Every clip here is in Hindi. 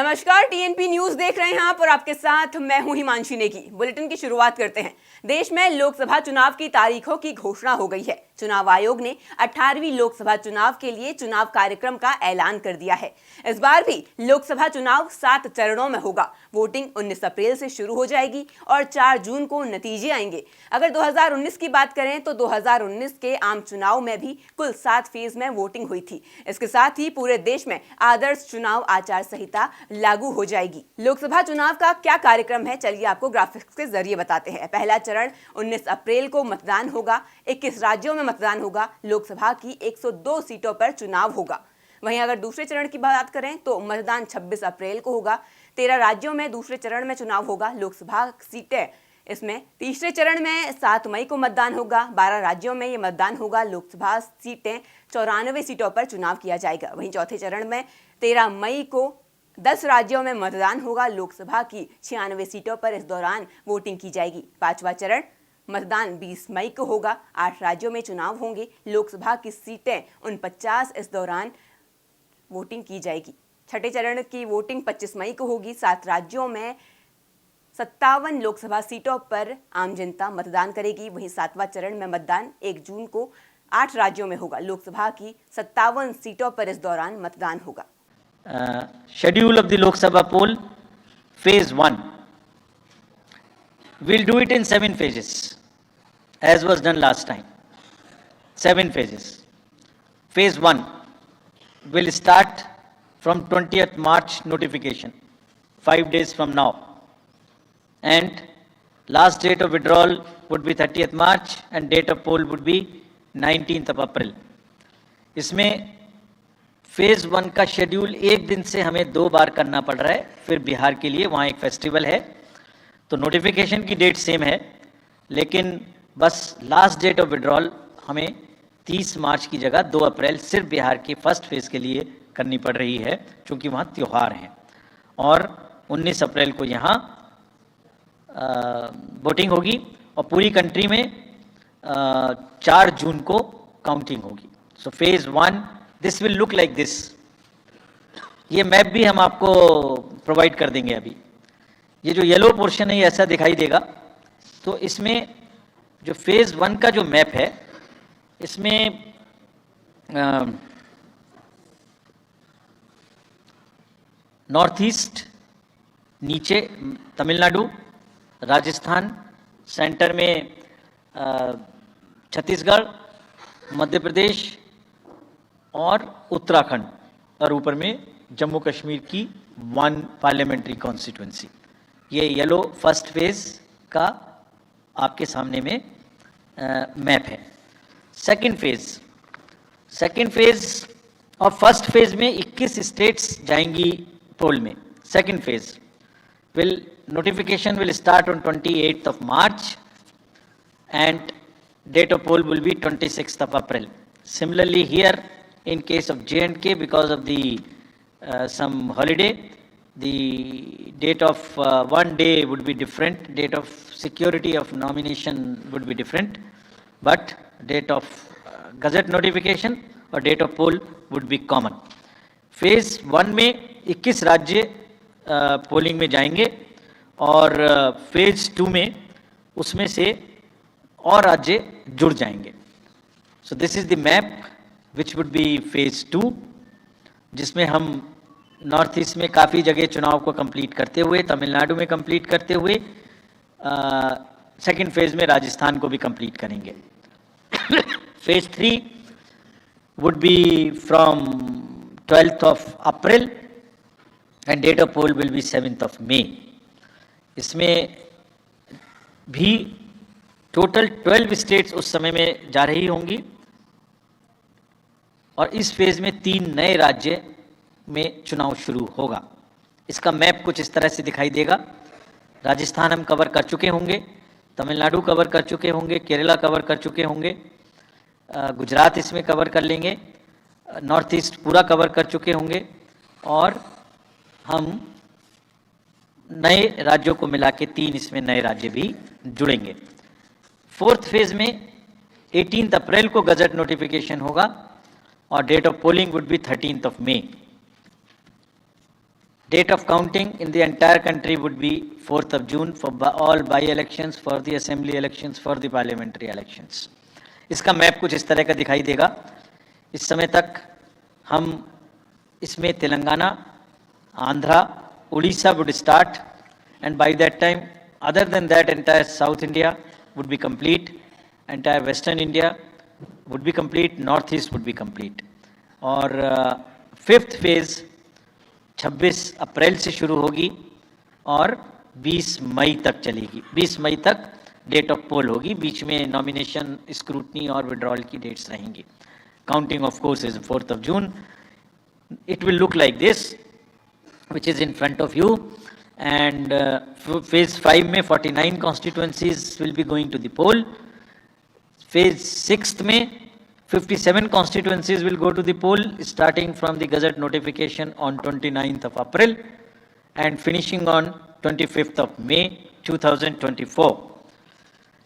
नमस्कार, टीएनपी न्यूज देख रहे हैं आप और आपके साथ मैं हूं हिमांशी नेगी। बुलेटिन की शुरुआत करते हैं। देश में लोकसभा चुनाव की तारीखों की घोषणा हो गई है। चुनाव आयोग ने 18वीं लोकसभा चुनाव के लिए चुनाव कार्यक्रम का ऐलान कर दिया है। इस बार भी लोकसभा चुनाव 7 चरणों में होगा। वोटिंग 19 अप्रैल से शुरू हो जाएगी और 4 जून को नतीजे आएंगे। अगर 2019 की बात करें तो 2019 के आम चुनाव में भी कुल 7 फेज में वोटिंग हुई थी। इसके साथ ही पूरे देश में आदर्श चुनाव आचार संहिता लागू हो जाएगी। लोकसभा चुनाव का क्या कार्यक्रम है, चलिए आपको ग्राफिक्स के जरिए बताते हैं। पहला चरण 19 अप्रैल को मतदान होगा। 21 राज्यों में मतदान होगा। लोकसभा की 102 सीटों पर चुनाव होगा। वहीं अगर दूसरे चरण की बात करें तो मतदान 26 अप्रैल को होगा। 13 राज्यों में दूसरे चरण में चुनाव होगा। लोकसभा सीटें इसमें तीसरे चरण में 7 मई को मतदान होगा। 12 राज्यों में ये मतदान होगा। लोकसभा सीटें 94 सीटों पर चुनाव किया जाएगा। वहीं चौथे चरण में 13 मई को 10 राज्यों में मतदान होगा। लोकसभा की 96 सीटों पर इस दौरान वोटिंग की जाएगी। पांचवा चरण मतदान 20 मई को होगा। 8 राज्यों में चुनाव होंगे। लोकसभा की सीटें 49 इस दौरान वोटिंग की जाएगी। छठे चरण की वोटिंग 25 मई को होगी। 7 राज्यों में 57 लोकसभा सीटों पर आम जनता मतदान करेगी। वहीं 7वां चरण में मतदान 1 जून को 8 राज्यों में होगा। लोकसभा की 57 सीटों पर इस दौरान मतदान होगा। Schedule of the Lok Sabha poll, phase 1. We'll do it in 7 phases, as was done last time. 7 phases. Phase 1 will start from 20th March notification, 5 days from now. And last date of withdrawal would be 30th March and date of poll would be 19th of April. इसमें फेज 1 का शेड्यूल एक दिन से हमें 2 बार करना पड़ रहा है। फिर बिहार के लिए वहाँ एक फेस्टिवल है, तो नोटिफिकेशन की डेट सेम है, लेकिन बस लास्ट डेट ऑफ विड्रॉल हमें 30 मार्च की जगह 2 अप्रैल सिर्फ बिहार के फर्स्ट फेज के लिए करनी पड़ रही है, क्योंकि वहाँ त्यौहार हैं। और 19 अप्रैल को यहाँ वोटिंग होगी और पूरी कंट्री में 4 जून को काउंटिंग होगी। So phase 1 this will look like this. ये मैप भी हम आपको प्रोवाइड कर देंगे। अभी ये जो येलो पोर्शन है ये ऐसा दिखाई देगा। तो इसमें जो फेज 1 का जो मैप है, इसमें नॉर्थ ईस्ट, नीचे तमिलनाडु, राजस्थान, सेंटर में छत्तीसगढ़, मध्य प्रदेश और उत्तराखंड, और ऊपर में जम्मू कश्मीर की 1 पार्लियामेंट्री कॉन्स्टिट्यूंसी। ये येलो फर्स्ट फेज का आपके सामने में मैप है। सेकंड फेज और फर्स्ट फेज में 21 स्टेट्स जाएंगी पोल में। Second phase notification will start on 28th of March and date of poll will be 26th of April. Similarly here, in case of J&K, because of the some holiday, the date of one day would be different, date of security of nomination would be different, but date of gazette notification और date of poll would be common. Phase 1 में 21 राज्य पोलिंग में जाएंगे और फेज 2 में उसमें से और राज्य जुड़ जाएंगे। So this is the map which would be phase 2, जिसमें हम नॉर्थ ईस्ट में काफ़ी जगह चुनाव को कंप्लीट करते हुए, तमिलनाडु में कंप्लीट करते हुए, सेकंड फेज में राजस्थान को भी कंप्लीट करेंगे। Phase 3 would be from 12th of April and date of poll will be 7th of May. इसमें भी टोटल 12 स्टेट्स उस समय में जा रही होंगी और इस फेज में 3 नए राज्य में चुनाव शुरू होगा। इसका मैप कुछ इस तरह से दिखाई देगा। राजस्थान हम कवर कर चुके होंगे, तमिलनाडु कवर कर चुके होंगे, केरला कवर कर चुके होंगे, गुजरात इसमें कवर कर लेंगे, नॉर्थ ईस्ट पूरा कवर कर चुके होंगे और हम नए राज्यों को मिला के 3 इसमें नए राज्य भी जुड़ेंगे। फोर्थ फेज में 18 अप्रैल को गजट नोटिफिकेशन होगा और date of polling would be 13th of May। Date of counting in the entire country would be 4th of June for all by-elections, for the assembly elections, for the parliamentary elections. इसका मैप कुछ इस तरह का दिखाई देगा. इस समय तक हम इसमें Telangana, Andhra, Orissa would start, and by that time, other than that, entire South India would be complete, entire Western India would be complete, Northeast would be complete. और फिफ्थ फेज 26 अप्रैल से शुरू होगी और 20 मई तक चलेगी. 20 मई तक डेट ऑफ पोल होगी. बीच में नॉमिनेशन, स्क्रूटनी और विड्रॉल की डेट्स रहेंगी. Counting of course is 4th of June. It will look like this, which is in front of you. And phase 5 में 49 constituencies will be going to the poll. Phase 6 में 57 constituencies will go to the poll, starting from the Gazette notification on 29th of April and finishing on 25th of May 2024.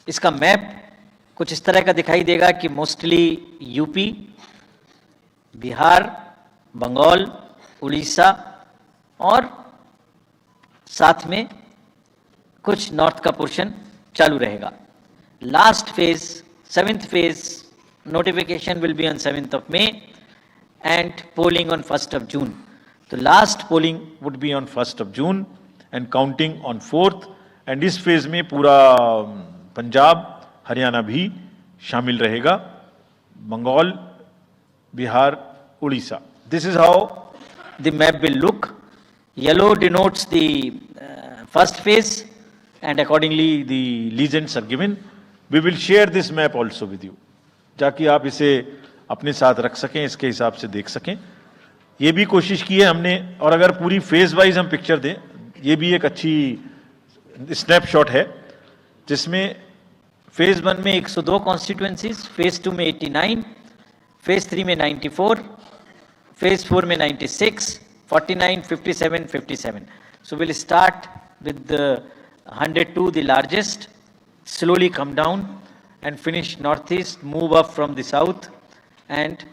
इसका मैप कुछ इस तरह का दिखाई देगा कि मोस्टली यूपी, बिहार, बंगाल, उड़ीसा और साथ में कुछ नॉर्थ का पोर्शन चालू रहेगा. Last phase, 7th phase, notification will be on 7th of May and polling on 1st of June. The last polling would be on 1st of June and counting on 4th. And इस फेज में पूरा पंजाब, हरियाणा भी शामिल रहेगा, Bengal, Bihar, Orissa. This is how the map will look. Yellow denotes the first phase, and accordingly the legends are given. We will share this map also with you, ताकि आप इसे अपने साथ रख सकें, इसके हिसाब से देख सकें. ये भी कोशिश की है हमने, और अगर पूरी फेज वाइज हम पिक्चर दें, ये भी एक अच्छी स्नैपशॉट है, जिसमें फेज 1 में 102 कॉन्स्टिट्यूएंसीज, फेज 2 में 89, फेज 3 में 94, फेज 4 में 96, 49, 57, 57. So we'll start with the 102, the largest, slowly come down and finish northeast, move up from the south and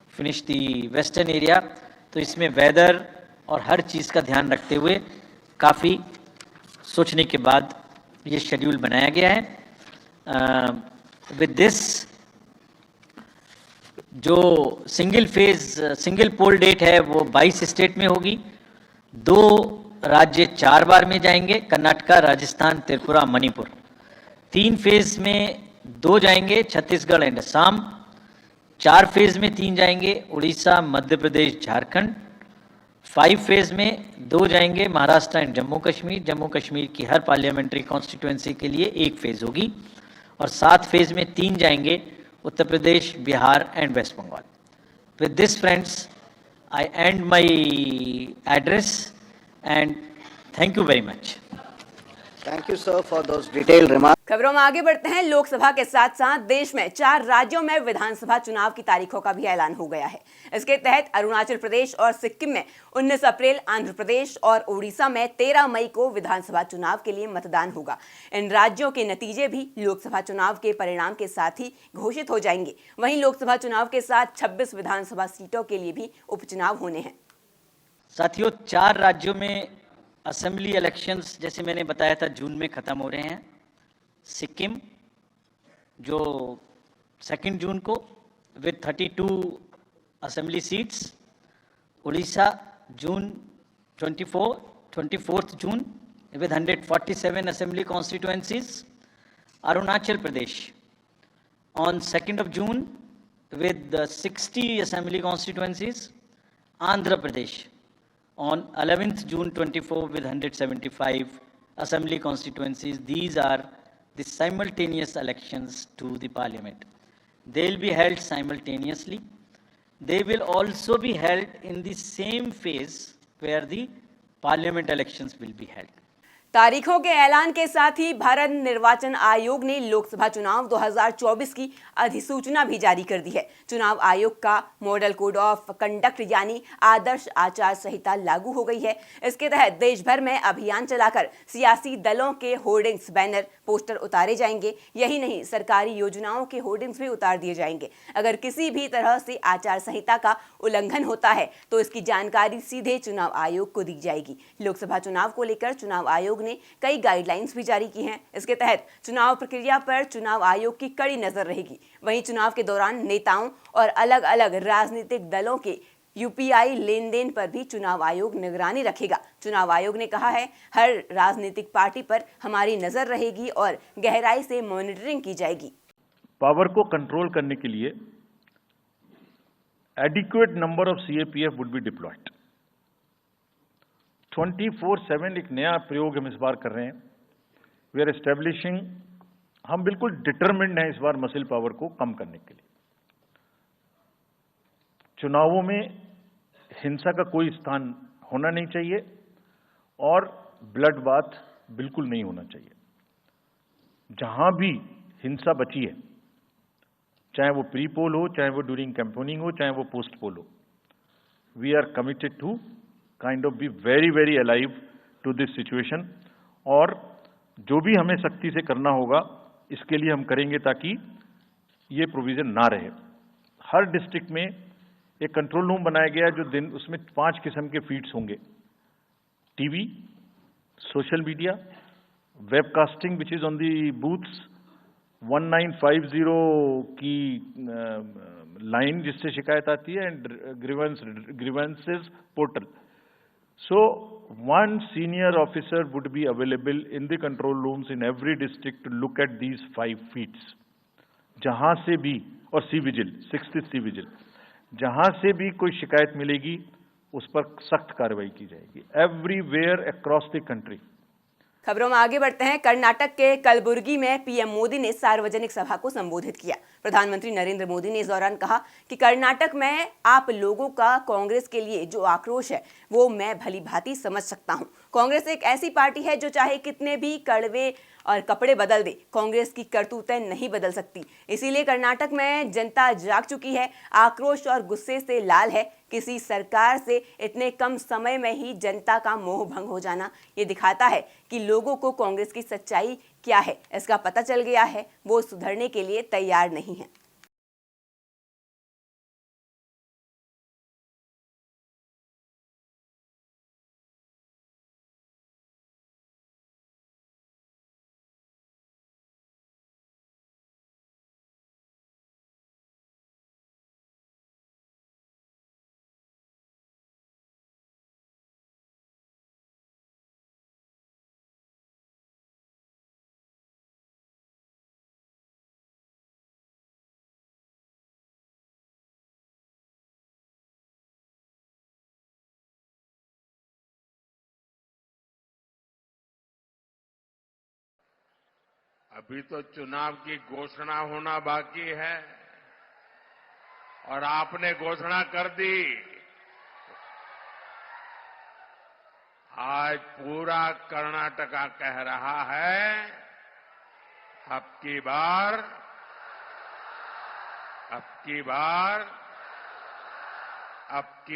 finish the western area. तो इसमें वेदर और हर चीज़ का ध्यान रखते हुए काफ़ी सोचने के बाद ये शेड्यूल बनाया गया है. विद दिस जो सिंगल पोल डेट है वो 22 स्टेट में होगी. 2 राज्य 4 बार में जाएंगे, कर्नाटका, राजस्थान, त्रिपुरा, मणिपुर. 3 फेज में 2 जाएंगे, छत्तीसगढ़ एंड असम. 4 फेज में 3 जाएंगे, उड़ीसा, मध्य प्रदेश, झारखंड. 5 फेज में 2 जाएंगे, महाराष्ट्र एंड जम्मू कश्मीर. जम्मू कश्मीर की हर पार्लियामेंट्री कॉन्स्टिट्यूएंसी के लिए 1 फेज होगी. और 7 फेज में 3 जाएंगे, Uttar Pradesh, Bihar and West Bengal. With this friends, I end my address and thank you very much. Thank you, sir, for those detailed remarks. खबरों में आगे बढ़ते हैं. लोकसभा के साथ साथ देश में 4 राज्यों में विधानसभा चुनाव की तारीखों का भी ऐलान हो गया है. इसके तहत अरुणाचल प्रदेश और सिक्किम में 19 अप्रैल, आंध्र प्रदेश और उड़ीसा में 13 मई को विधानसभा चुनाव के लिए मतदान होगा. इन राज्यों के नतीजे भी लोकसभा चुनाव के परिणाम के साथ ही घोषित हो जाएंगे. वहीं लोकसभा चुनाव के साथ 26 विधानसभा सीटों के लिए भी उपचुनाव होने हैं. साथियों, 4 राज्यों में असेंबली इलेक्शंस, जैसे मैंने बताया था, जून में ख़त्म हो रहे हैं. सिक्किम जो 2 जून को with 32 assembly seats. Orissa June 24th June with 147 assembly constituencies. Arunachal Pradesh on 2nd of June with 60 assembly constituencies. Andhra Pradesh on 11th June 24 with 175 assembly constituencies. These are the simultaneous elections to the parliament. They will be held simultaneously. They will also be held in the same phase where the parliament elections will be held. तारीखों के ऐलान के साथ ही भारत निर्वाचन आयोग ने लोकसभा चुनाव 2024 की अधिसूचना भी जारी कर दी है। चुनाव आयोग का मॉडल कोड ऑफ कंडक्ट यानी आदर्श आचार संहिता लागू हो गई है। इसके तहत देश भर में अभियान चलाकर सियासी दलों के होर्डिंग्स, बैनर, पोस्टर उतारे जाएंगे। यही नहीं, सरकारी योजनाओं के होर्डिंग्स भी उतार दिए जाएंगे। अगर किसी भी तरह से आचार संहिता का उल्लंघन होता है तो इसकी जानकारी सीधे चुनाव आयोग को दी जाएगी। लोकसभा चुनाव को लेकर चुनाव आयोग ने कई गाइडलाइंस भी जारी की हैं। इसके तहत चुनाव प्रक्रिया पर चुनाव आयोग की कड़ी नजर रहेगी। वहीं चुनाव के दौरान नेताओं और अलग अलग राजनीतिक दलों के यूपीआई लेन देन पर भी चुनाव आयोग निगरानी रखेगा। चुनाव आयोग ने कहा है, हर राजनीतिक पार्टी पर हमारी नजर रहेगी और गहराई से मॉनिटरिंग की जाएगी। पावर को कंट्रोल करने के लिए adequate number of CAPF would be diploid. 24/7 एक नया प्रयोग हम इस बार कर रहे हैं। वी आर एस्टेब्लिशिंग, हम बिल्कुल डिटरमिन्ड हैं इस बार मसल पावर को कम करने के लिए। चुनावों में हिंसा का कोई स्थान होना नहीं चाहिए और ब्लड बाथ बिल्कुल नहीं होना चाहिए। जहां भी हिंसा बची है, चाहे वो प्री पोल हो, चाहे वो ड्यूरिंग कैंपेनिंग हो, चाहे वो पोस्ट पोल हो, we are committed to kind of be very very alive to this situation. और जो भी हमें सख्ती से करना होगा इसके लिए हम करेंगे ताकि ये प्रोविजन ना रहे। हर डिस्ट्रिक्ट में एक कंट्रोल रूम बनाया गया है, जो दिन उसमें 5 किस्म के फीड्स होंगे। TV, social media, webcasting which is on the booths, 1950 की लाइन जिससे शिकायत आती है, and grievances portal. So, one senior officer would be available in the control rooms in every district to look at these 5 feeds. जहां से भी, और C vigil, 6th C vigil, जहां से भी कोई शिकायत मिलेगी उस पर सख्त कार्रवाई की जाएगी, एवरीवेयर अक्रॉस द कंट्री। खबरों में आगे बढ़ते हैं। कर्नाटक के कलबुर्गी में पीएम मोदी ने सार्वजनिक सभा को संबोधित किया। प्रधानमंत्री नरेंद्र मोदी ने इस दौरान कहा कि कर्नाटक में आप लोगों का कांग्रेस के लिए जो आक्रोश है वो मैं भली भांति समझ सकता हूं। कांग्रेस एक ऐसी पार्टी है जो चाहे कितने भी कड़वे और कपड़े बदल दे, कांग्रेस की करतूतें नहीं बदल सकती। इसीलिए कर्नाटक में जनता जाग चुकी है, आक्रोश और गुस्से से लाल है। किसी सरकार से इतने कम समय में ही जनता का मोह भंग हो जाना ये दिखाता है कि लोगों को कांग्रेस की सच्चाई क्या है इसका पता चल गया है। वो सुधरने के लिए तैयार नहीं है। अभी तो चुनाव की घोषणा होना बाकी है और आपने घोषणा कर दी। आज पूरा कर्नाटका कह रहा है, अब की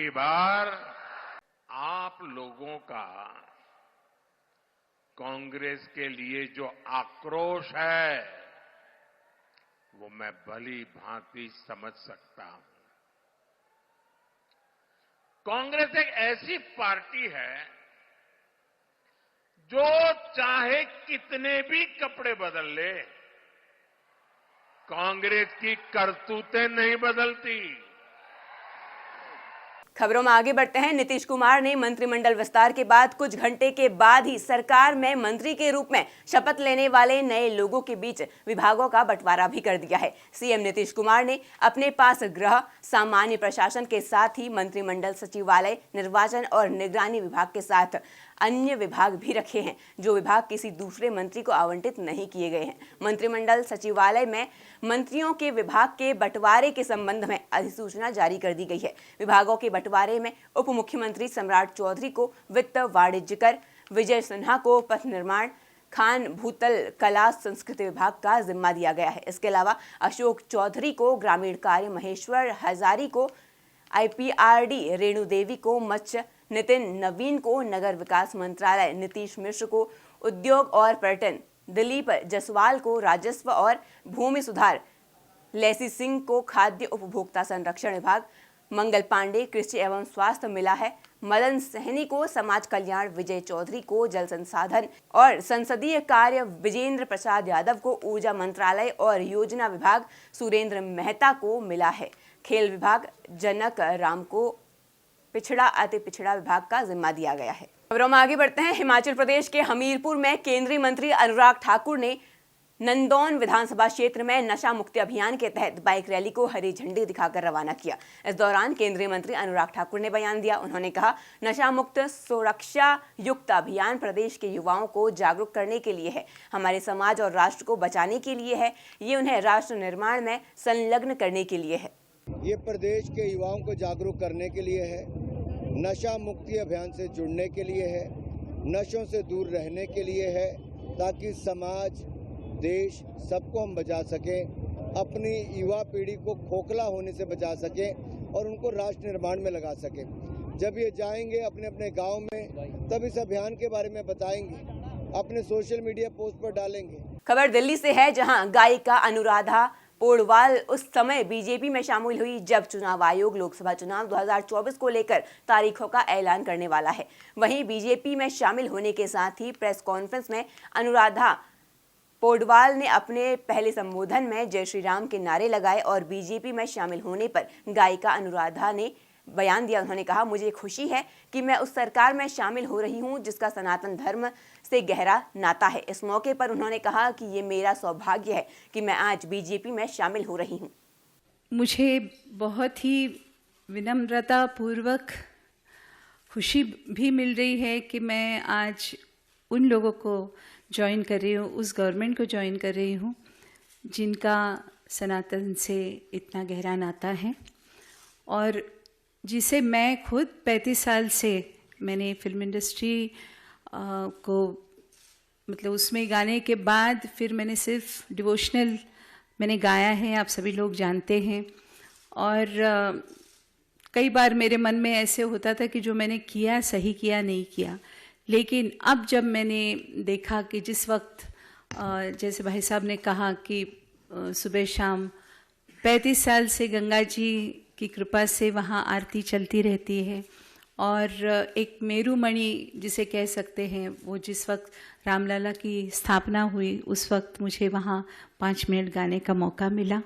बार आप लोगों का कांग्रेस के लिए जो आक्रोश है वो मैं भली भांति समझ सकता हूं। कांग्रेस एक ऐसी पार्टी है जो चाहे कितने भी कपड़े बदल ले, कांग्रेस की करतूतें नहीं बदलती। खबरों में आगे बढ़ते हैं। नीतीश कुमार ने मंत्रिमंडल विस्तार के बाद कुछ घंटे के बाद ही सरकार में मंत्री के रूप में शपथ लेने वाले नए लोगों के बीच विभागों का बंटवारा भी कर दिया है। सीएम नीतीश कुमार ने अपने पास गृह, सामान्य प्रशासन के साथ ही मंत्रिमंडल सचिवालय, निर्वाचन और निगरानी विभाग के साथ अन्य विभाग भी रखे हैं, जो विभाग किसी दूसरे मंत्री को आवंटित नहीं किए गए हैं। मंत्रिमंडल सचिवालय में मंत्रियों के विभाग के बंटवारे के संबंध में अधिसूचना जारी कर दी गई है। विभागों के बंटवारे में उप मुख्यमंत्री सम्राट चौधरी को वित्त, वाणिज्य कर, विजय सिन्हा को पथ निर्माण, खान भूतल कला संस्कृति विभाग का जिम्मा दिया गया है। इसके अलावा अशोक चौधरी को ग्रामीण कार्य, महेश्वर हजारी को IPRD, रेणु देवी को मत्स्य, नितिन नवीन को नगर विकास मंत्रालय, नीतीश मिश्र को उद्योग और पर्यटन, दिलीप जसवाल को राजस्व और भूमि सुधार, लेसी सिंह को खाद्य उपभोक्ता संरक्षण विभाग, मंगल पांडे कृषि एवं स्वास्थ्य मिला है, मदन सहनी को समाज कल्याण, विजय चौधरी को जल संसाधन और संसदीय कार्य, विजेंद्र प्रसाद यादव को ऊर्जा मंत्रालय और योजना विभाग, सुरेंद्र मेहता को मिला है। खेल विभाग जनक राम को पिछड़ा अति पिछड़ा विभाग का जिम्मा दिया गया है। खबरों में आगे बढ़ते हैं। हिमाचल प्रदेश के हमीरपुर में केंद्रीय मंत्री अनुराग ठाकुर ने नंदौन विधानसभा क्षेत्र में नशा मुक्ति अभियान के तहत बाइक रैली को हरी झंडी दिखाकर रवाना किया। इस दौरान केंद्रीय मंत्री अनुराग ठाकुर ने बयान दिया। उन्होंने कहा, नशा मुक्त सुरक्षा युक्त अभियान प्रदेश के युवाओं को जागरूक करने के लिए है, हमारे समाज और राष्ट्र को बचाने के लिए है, ये उन्हें राष्ट्र निर्माण में संलग्न करने के लिए है। ये प्रदेश के युवाओं को जागरूक करने के लिए है, नशा मुक्ति अभियान से जुड़ने के लिए है, नशों से दूर रहने के लिए है, ताकि समाज, देश सबको हम बचा सकें, अपनी युवा पीढ़ी को खोखला होने से बचा सकें और उनको राष्ट्र निर्माण में लगा सकें। जब ये जाएंगे अपने अपने गांव में, तब इस अभियान के बारे में बताएंगे, अपने सोशल मीडिया पोस्ट पर डालेंगे। खबर दिल्ली से है, जहां गायिका अनुराधा पोडवाल उस समय बीजेपी में शामिल हुई जब चुनाव आयोग लोकसभा चुनाव 2024 को लेकर तारीखों का ऐलान करने वाला है। वहीं बीजेपी में शामिल होने के साथ ही प्रेस कॉन्फ्रेंस में अनुराधा पोडवाल ने अपने पहले संबोधन में जय श्री राम के नारे लगाए और बीजेपी में शामिल होने पर गायिका अनुराधा ने बयान दिया। उन्होंने कहा, मुझे खुशी है कि मैं उस सरकार में शामिल हो रही हूं जिसका सनातन धर्म से गहरा नाता है। इस मौके पर उन्होंने कहा कि ये मेरा सौभाग्य है कि मैं आज बीजेपी में शामिल हो रही हूं। मुझे बहुत ही विनम्रता पूर्वक खुशी भी मिल रही है कि मैं आज उन लोगों को ज्वाइन कर रही हूँ, उस गवर्नमेंट को ज्वाइन कर रही हूँ जिनका सनातन से इतना गहरा नाता है और जिसे मैं खुद 35 साल से मैंने फिल्म इंडस्ट्री को मतलब उसमें गाने के बाद फिर मैंने सिर्फ डिवोशनल मैंने गाया है, आप सभी लोग जानते हैं। और कई बार मेरे मन में ऐसे होता था कि जो मैंने किया सही किया नहीं किया, लेकिन अब जब मैंने देखा कि जिस वक्त जैसे भाई साहब ने कहा कि सुबह शाम 35 साल से गंगा जी की कृपा से वहाँ आरती चलती रहती है और एक मेरुमणि जिसे कह सकते हैं, वो जिस वक्त रामलला की स्थापना हुई उस वक्त मुझे वहाँ 5 मिनट गाने का मौका मिला।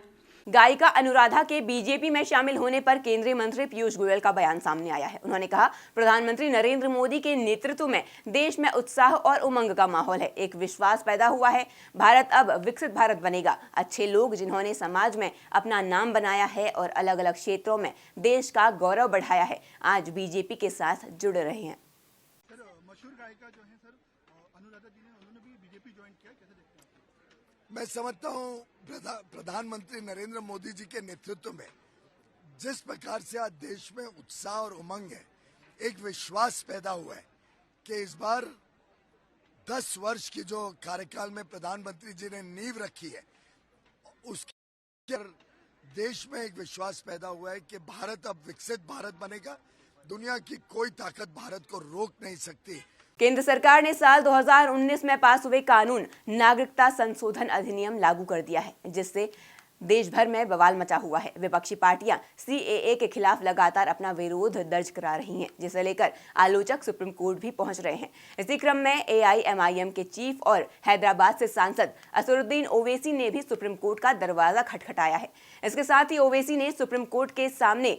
गायिका अनुराधा के बीजेपी में शामिल होने पर केंद्रीय मंत्री पीयूष गोयल का बयान सामने आया है। उन्होंने कहा, प्रधानमंत्री नरेंद्र मोदी के नेतृत्व में देश में उत्साह और उमंग का माहौल है, एक विश्वास पैदा हुआ है, भारत अब विकसित भारत बनेगा। अच्छे लोग जिन्होंने समाज में अपना नाम बनाया है और अलग अलग क्षेत्रों में देश का गौरव बढ़ाया है, आज बीजेपी के साथ जुड़ रहे हैं। मशहूर गायिका जो है सर अनुराधा जी ने, उन्होंने भी बीजेपी ज्वाइन किया, कैसे देखते हैं? मैं समझता हूँ प्रधानमंत्री नरेंद्र मोदी जी के नेतृत्व में जिस प्रकार से आज देश में उत्साह और उमंग है, एक विश्वास पैदा हुआ है कि इस बार 10 वर्ष की जो कार्यकाल में प्रधानमंत्री जी ने नींव रखी है, उसके देश में एक विश्वास पैदा हुआ है कि भारत अब विकसित भारत बनेगा। दुनिया की कोई ताकत भारत को रोक नहीं सकती। केंद्र सरकार ने साल 2019 में पास हुए कानून नागरिकता संशोधन अधिनियम लागू कर दिया है, जिससे देश भर में बवाल मचा हुआ है। विपक्षी पार्टियां CAA के खिलाफ लगातार अपना विरोध दर्ज करा रही हैं, जिसे लेकर आलोचक सुप्रीम कोर्ट भी पहुंच रहे हैं। इसी क्रम में AIMIM के चीफ और हैदराबाद से सांसद असरुद्दीन ओवैसी ने भी सुप्रीम कोर्ट का दरवाजा खटखटाया है। इसके साथ ही ओवैसी ने सुप्रीम कोर्ट के सामने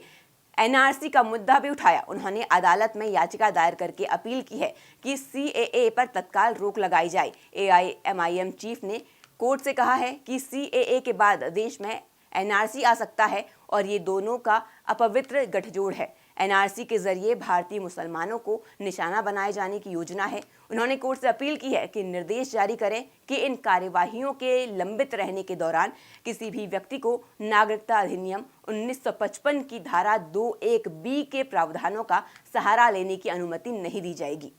NRC का मुद्दा भी उठाया। उन्होंने अदालत में याचिका दायर करके अपील की है कि CAA पर तत्काल रोक लगाई जाए। AIMIM चीफ ने कोर्ट से कहा है कि CAA के बाद देश में NRC आ सकता है और ये दोनों का अपवित्र गठजोड़ है। NRC के जरिए भारतीय मुसलमानों को निशाना बनाए जाने की योजना है। उन्होंने कोर्ट से अपील की है कि निर्देश जारी करें कि इन कार्यवाहियों के लंबित रहने के दौरान किसी भी व्यक्ति को नागरिकता अधिनियम 1955 की धारा 2(1)(b) के प्रावधानों का सहारा लेने की अनुमति नहीं दी जाएगी।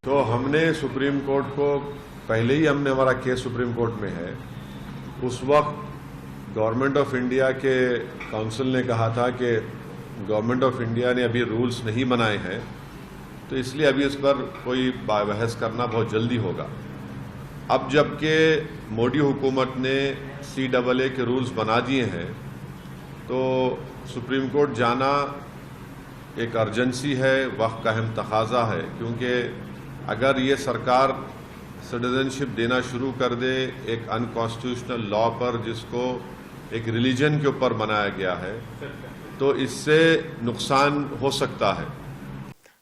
तो हमने सुप्रीम कोर्ट को पहले ही हमारा केस सुप्रीम कोर्ट में है। उस वक्त गवर्नमेंट ऑफ इंडिया के काउंसिल ने कहा था कि गवर्नमेंट ऑफ इंडिया ने अभी रूल्स नहीं बनाए हैं, तो इसलिए अभी इस पर कोई बहस करना बहुत जल्दी होगा। अब जबकि मोदी हुकूमत ने CAA के रूल्स बना दिए हैं, तो सुप्रीम कोर्ट जाना एक अर्जेंसी है, वक्त का अहम तकाजा है, क्योंकि अगर ये सरकार सिटीजनशिप देना शुरू कर दे एक अनकॉन्स्टिट्यूशनल लॉ पर जिसको एक रिलीजन के ऊपर बनाया गया है, तो इससे नुकसान हो सकता है।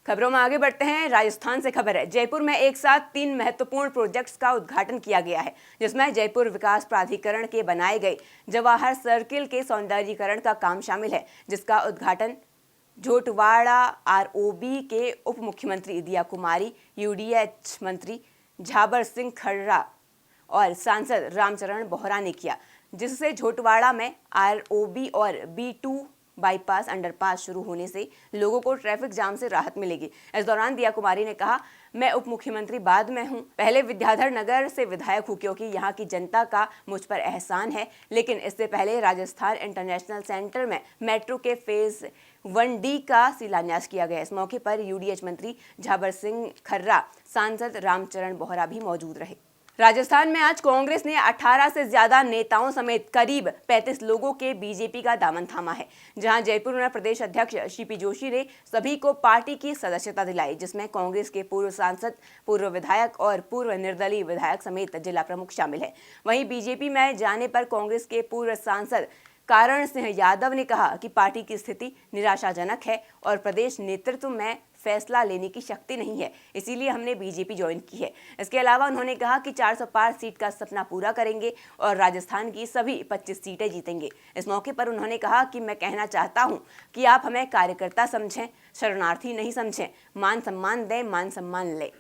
खबरों में आगे बढ़ते हैं। राजस्थान से खबर है। जयपुर में एक साथ 3 महत्वपूर्ण प्रोजेक्ट्स का उद्घाटन किया गया है, जिसमें जयपुर विकास प्राधिकरण के बनाए गए जवाहर सर्किल के सौंदर्यीकरण का काम शामिल है, जिसका उद्घाटन झोटवाड़ा ROB के उप मुख्यमंत्री दिया कुमारी, UDH मंत्री झाबर सिंह खर्रा और सांसद रामचरण बोहरा ने किया, जिससे झोटवाड़ा में ROB और B2 बाईपास अंडरपास शुरू होने से लोगों को ट्रैफिक जाम से राहत मिलेगी। इस दौरान दिया कुमारी ने कहा, मैं उप मुख्यमंत्री बाद में हूं, पहले विद्याधर नगर से विधायक हूं क्योंकि यहां की जनता का मुझ पर एहसान है, लेकिन इससे पहले राजस्थान इंटरनेशनल सेंटर में मेट्रो के फेज 1D का शिलान्यास किया गया। इस मौके पर UDH मंत्री झाबर सिंह खर्रा, सांसद रामचरण बोहरा भी मौजूद रहे। राजस्थान में आज कांग्रेस ने 18 से ज्यादा नेताओं समेत करीब 35 लोगों के बीजेपी का दामन थामा है, जहां जयपुर में प्रदेश अध्यक्ष CP जोशी ने सभी को पार्टी की सदस्यता दिलाई, जिसमें कांग्रेस के पूर्व सांसद, पूर्व विधायक और पूर्व निर्दलीय विधायक समेत जिला प्रमुख शामिल है। वहीं बीजेपी में जाने पर कांग्रेस के पूर्व सांसद कारण सिंह यादव ने कहा कि पार्टी की स्थिति निराशाजनक है और प्रदेश नेतृत्व में फैसला लेने की शक्ति नहीं है, इसीलिए हमने बीजेपी ज्वाइन की है। इसके अलावा उन्होंने कहा कि 400 पार सीट का सपना पूरा करेंगे और राजस्थान की सभी 25 सीटें जीतेंगे। इस मौके पर उन्होंने कहा कि मैं कहना चाहता हूं कि आप हमें कार्यकर्ता समझें, शरणार्थी नहीं समझें, मान सम्मान दें, मान सम्मान लें।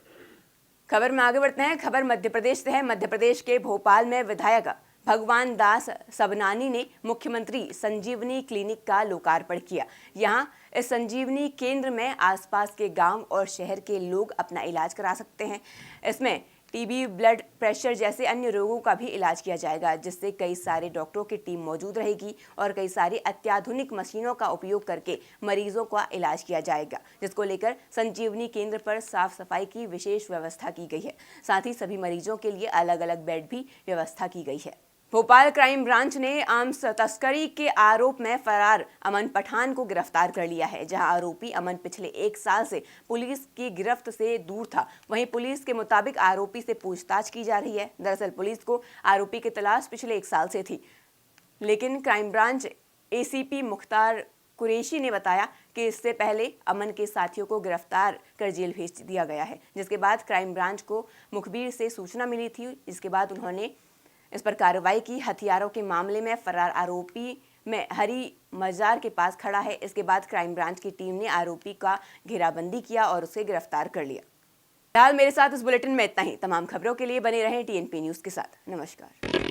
खबर में आगे बढ़ते हैं। खबर मध्य प्रदेश से है। मध्य प्रदेश के भोपाल में विधायक भगवान दास सबनानी ने मुख्यमंत्री संजीवनी क्लिनिक का लोकार्पण किया। यहां इस संजीवनी केंद्र में आसपास के गांव और शहर के लोग अपना इलाज करा सकते हैं। इसमें TB, ब्लड प्रेशर जैसे अन्य रोगों का भी इलाज किया जाएगा, जिससे कई सारे डॉक्टरों की टीम मौजूद रहेगी और कई सारी अत्याधुनिक मशीनों का उपयोग करके मरीजों का इलाज किया जाएगा, जिसको लेकर संजीवनी केंद्र पर साफ सफाई की विशेष व्यवस्था की गई है। साथ ही सभी मरीजों के लिए अलग अलग बेड भी व्यवस्था की गई है। भोपाल क्राइम ब्रांच ने आर्म्स तस्करी के आरोप में फरार अमन पठान को गिरफ्तार कर लिया है। जहां आरोपी अमन पिछले 1 साल से पुलिस की गिरफ्त से दूर था, वहीं पुलिस के मुताबिक आरोपी से पूछताछ की जा रही है। दरअसल पुलिस को आरोपी की तलाश पिछले 1 साल से थी, लेकिन crime branch ACP Mukhtar Qureshi ने बताया कि इससे पहले अमन के साथियों को गिरफ्तार कर जेल भेज दिया गया है, जिसके बाद क्राइम ब्रांच को मुखबिर से सूचना मिली थी। इसके बाद उन्होंने इस पर कार्रवाई की। हथियारों के मामले में फरार आरोपी में हरी मजार के पास खड़ा है। इसके बाद क्राइम ब्रांच की टीम ने आरोपी का घेराबंदी किया और उसे गिरफ्तार कर लिया। फिलहाल मेरे साथ इस बुलेटिन में इतना ही। तमाम खबरों के लिए बने रहें TNP न्यूज़ के साथ। नमस्कार।